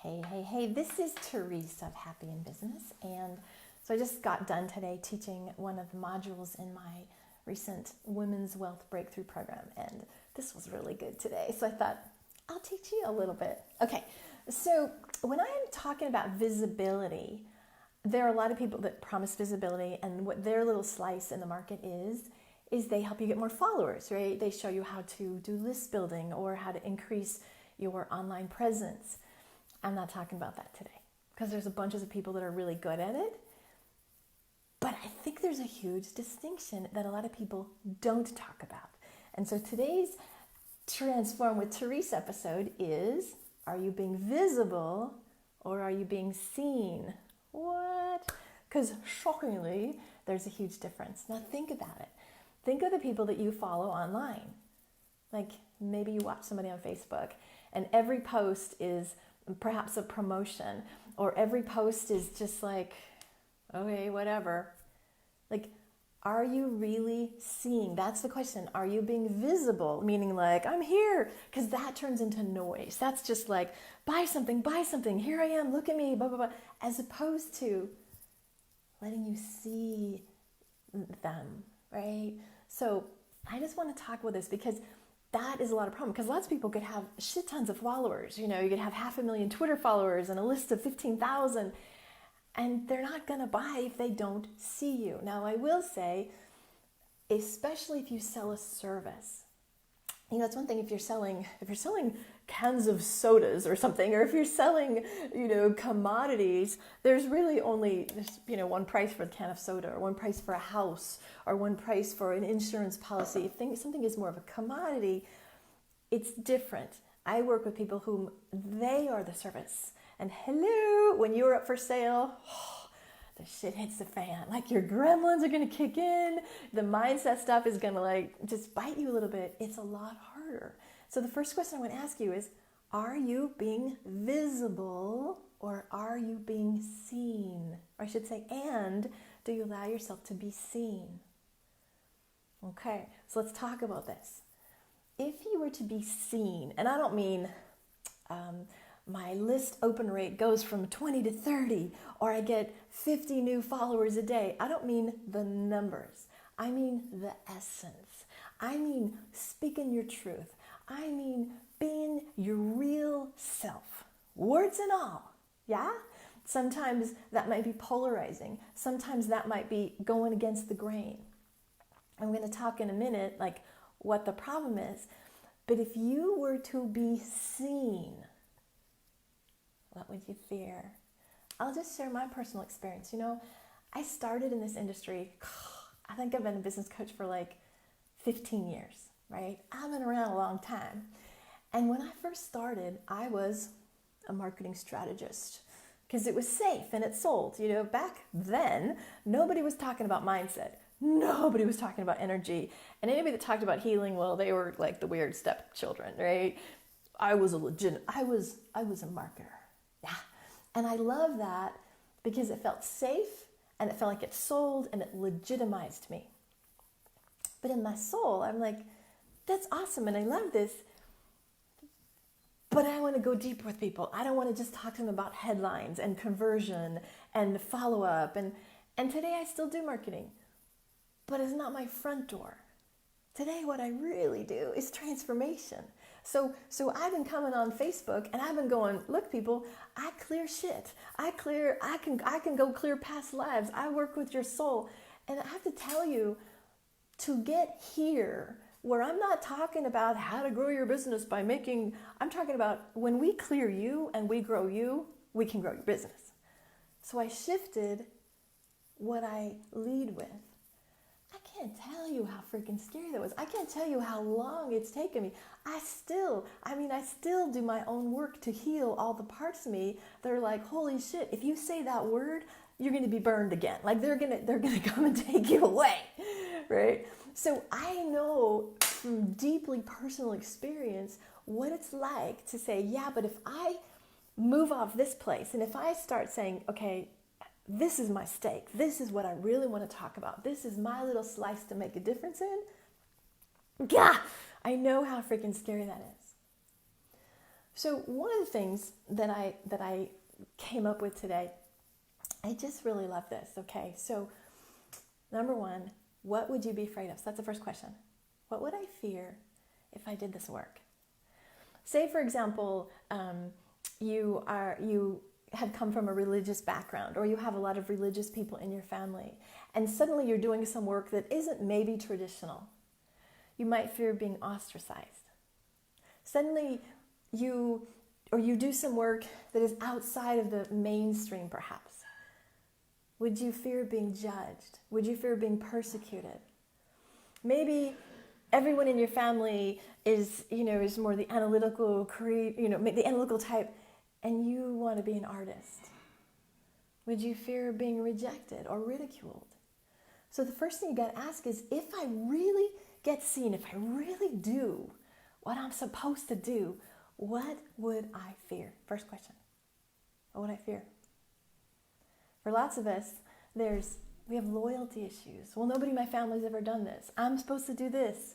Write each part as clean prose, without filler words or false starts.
Hey, this is Therese of Happy in Business. And so I just got done today teaching one of the modules in my recent Women's Wealth Breakthrough Program. And this was really good today. So I thought, I'll teach you a little bit. Okay, so when I'm talking about visibility, there are a lot of people that promise visibility, and what their little slice in the market is they help you get more followers, right? They show you how to do list building or how to increase your online presence. I'm not talking about that today because there's a bunch of people that are really good at it. But I think there's a huge distinction that a lot of people don't talk about. And so today's Transform with Therese episode is, are you being visible or are you being seen? What? Because shockingly, there's a huge difference. Now think about it. Think of the people that you follow online. Like maybe you watch somebody on Facebook and every post is perhaps a promotion, or every post is just like, okay, whatever. Like, are you really seeing? That's the question. Are you being visible? Meaning like, I'm here, because that turns into noise. That's just like, buy something, here I am, look at me, blah, blah, blah. As opposed to letting you see them, right? So I just want to talk about this because that is a lot of problem, because lots of people could have shit tons of followers. You know, you could have 500,000 Twitter followers and a list of 15,000, and they're not going to buy if they don't see you. Now, I will say, especially if you sell a service, you know, it's one thing if you're selling cans of sodas or something, or if you're selling, you know, commodities, there's really only, one price for a can of soda, or one price for a house, or one price for an insurance policy. If something is more of a commodity, it's different. I work with people whom they are the service. And hello, when you're up for sale, the shit hits the fan. Like your gremlins are going to kick in. The mindset stuff is going to like just bite you a little bit. It's a lot harder. So the first question I want to ask you is, are you being visible or are you being seen? Or I should say, and do you allow yourself to be seen? Okay, so let's talk about this. If you were to be seen, and I don't mean my list open rate goes from 20 to 30, or I get 50 new followers a day. I don't mean the numbers. I mean the essence. I mean speaking your truth. I mean being your real self. Words and all, yeah? Sometimes that might be polarizing. Sometimes that might be going against the grain. I'm going to talk in a minute like what the problem is. But if you were to be seen, what would you fear? I'll just share my personal experience. You know, I started in this industry, I think I've been a business coach for like 15 years, right? I've been around a long time. And when I first started, I was a marketing strategist because it was safe and it sold. You know, back then, nobody was talking about mindset. Nobody was talking about energy. And anybody that talked about healing, well, they were like the weird stepchildren, right? I was a marketer. Yeah. And I love that because it felt safe and it felt like it sold and it legitimized me. But in my soul, I'm like, that's awesome and I love this, but I want to go deeper with people. I don't want to just talk to them about headlines and conversion and follow-up. And today I still do marketing, but it's not my front door. Today what I really do is transformation. So I've been coming on Facebook and I've been going, look people, I clear shit. I can go clear past lives. I work with your soul. And I have to tell you, to get here where I'm not talking about how to grow your business I'm talking about when we clear you and we grow you, we can grow your business. So I shifted what I lead with. I can't tell you how freaking scary that was. I can't tell you how long it's taken me. I still do my own work to heal all the parts of me that are like, holy shit, if you say that word, you're going to be burned again. Like they're going to come and take you away, right? So I know from deeply personal experience what it's like to say, yeah, but if I move off this place and if I start saying, okay, this is my stake. This is what I really want to talk about. This is my little slice to make a difference in. Gah! I know how freaking scary that is. So one of the things that I came up with today, I just really love this. Okay, so number one, what would you be afraid of? So that's the first question. What would I fear if I did this work? Say, for example, you have come from a religious background, or you have a lot of religious people in your family, and suddenly you're doing some work that isn't maybe traditional. You might fear being ostracized. Suddenly you do some work that is outside of the mainstream, perhaps. Would you fear being judged? Would you fear being persecuted? Maybe everyone in your family is more the analytical, the analytical type, and you want to be an artist. Would you fear being rejected or ridiculed? So the first thing you got to ask is, if I really get seen, if I really do what I'm supposed to do, what would I fear? First question. What would I fear? For lots of us, we have loyalty issues. Well, nobody in my family's ever done this. I'm supposed to do this.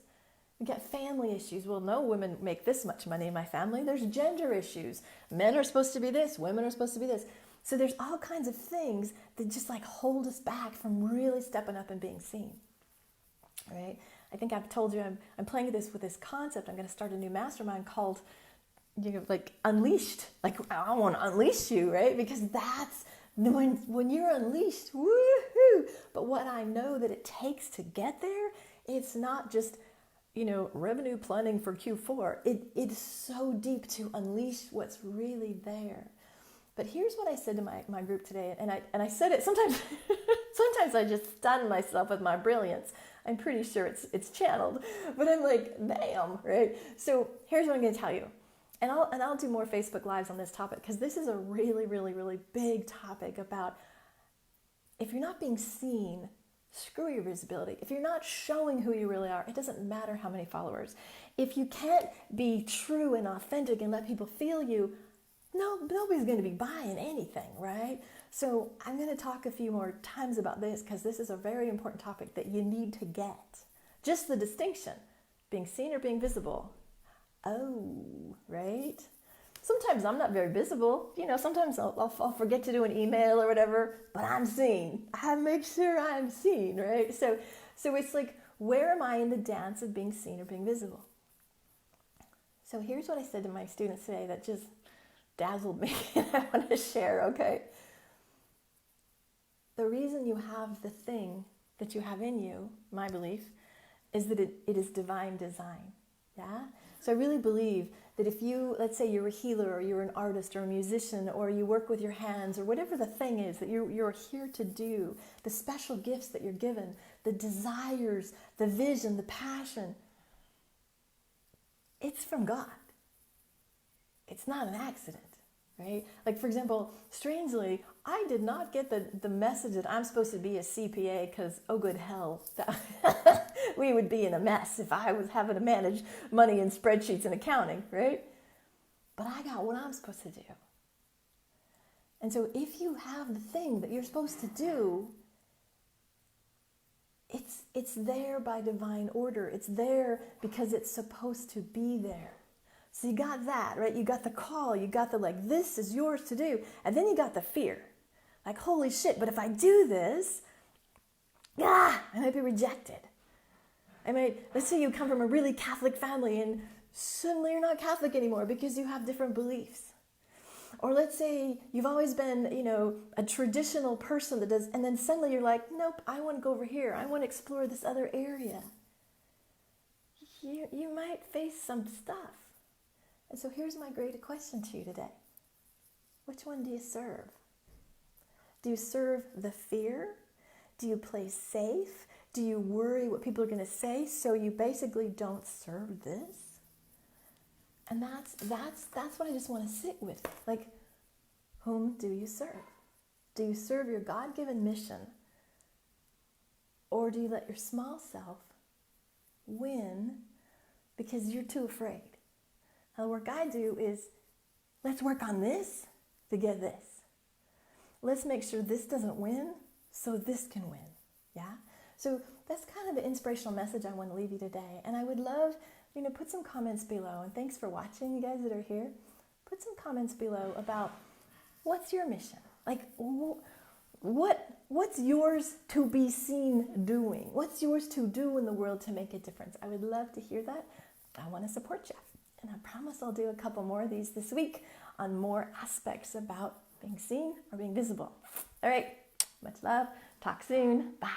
We got family issues. Well, no women make this much money in my family. There's gender issues. Men are supposed to be this. Women are supposed to be this. So there's all kinds of things that just hold us back from really stepping up and being seen. All right? I think I've told you I'm playing with this concept. I'm going to start a new mastermind called Unleashed. I want to unleash you, right? Because that's when you're unleashed, woohoo! But what I know that it takes to get there, it's not just revenue planning for Q4. It is so deep to unleash what's really there. But here's what I said to my group today, and I said it sometimes. Sometimes I just stun myself with my brilliance. I'm pretty sure it's channeled, but I'm like, damn, right? So here's what I'm going to tell you, and I'll do more Facebook Lives on this topic, because this is a really, really, really big topic about, if you're not being seen, screw your visibility. If you're not showing who you really are, it doesn't matter how many followers. If you can't be true and authentic and let people feel you, nobody's going to be buying anything, right? So I'm going to talk a few more times about this, because this is a very important topic that you need to get. Just the distinction, being seen or being visible. Oh, right? Sometimes I'm not very visible. Sometimes I'll forget to do an email or whatever, but I'm seen. I make sure I'm seen, right? So it's like, where am I in the dance of being seen or being visible? So here's what I said to my students today that just dazzled me, and I want to share, okay? The reason you have the thing that you have in you, my belief, is that it is divine design, yeah? So I really believe that if you, let's say you're a healer, or you're an artist, or a musician, or you work with your hands, or whatever the thing is that you're here to do, the special gifts that you're given, the desires, the vision, the passion, it's from God. It's not an accident, right? For example, strangely, I did not get the message that I'm supposed to be a CPA, because, oh good hell, we would be in a mess if I was having to manage money and spreadsheets and accounting, right? But I got what I'm supposed to do. And so if you have the thing that you're supposed to do, it's there by divine order. It's there because it's supposed to be there. So you got that, right? You got the call, you got the this is yours to do. And then you got the fear. Holy shit, but if I do this, I might be rejected. Let's say you come from a really Catholic family and suddenly you're not Catholic anymore because you have different beliefs. Or let's say you've always been, a traditional person that does, and then suddenly you're like, nope, I want to go over here. I want to explore this other area. You might face some stuff. And so here's my great question to you today. Which one do you serve? Do you serve the fear? Do you play safe? Do you worry what people are going to say, so you basically don't serve this? And that's what I just want to sit with. Whom do you serve? Do you serve your God-given mission? Or do you let your small self win because you're too afraid? Now, the work I do is, let's work on this to get this. Let's make sure this doesn't win so this can win, yeah? So that's kind of the inspirational message I want to leave you today. And I would love, put some comments below. And thanks for watching, you guys that are here. put some comments below about what's your mission? Like, what's yours to be seen doing? What's yours to do in the world to make a difference? I would love to hear that. I want to support you. And I promise I'll do a couple more of these this week on more aspects about being seen or being visible. All right, much love. Talk soon. Bye.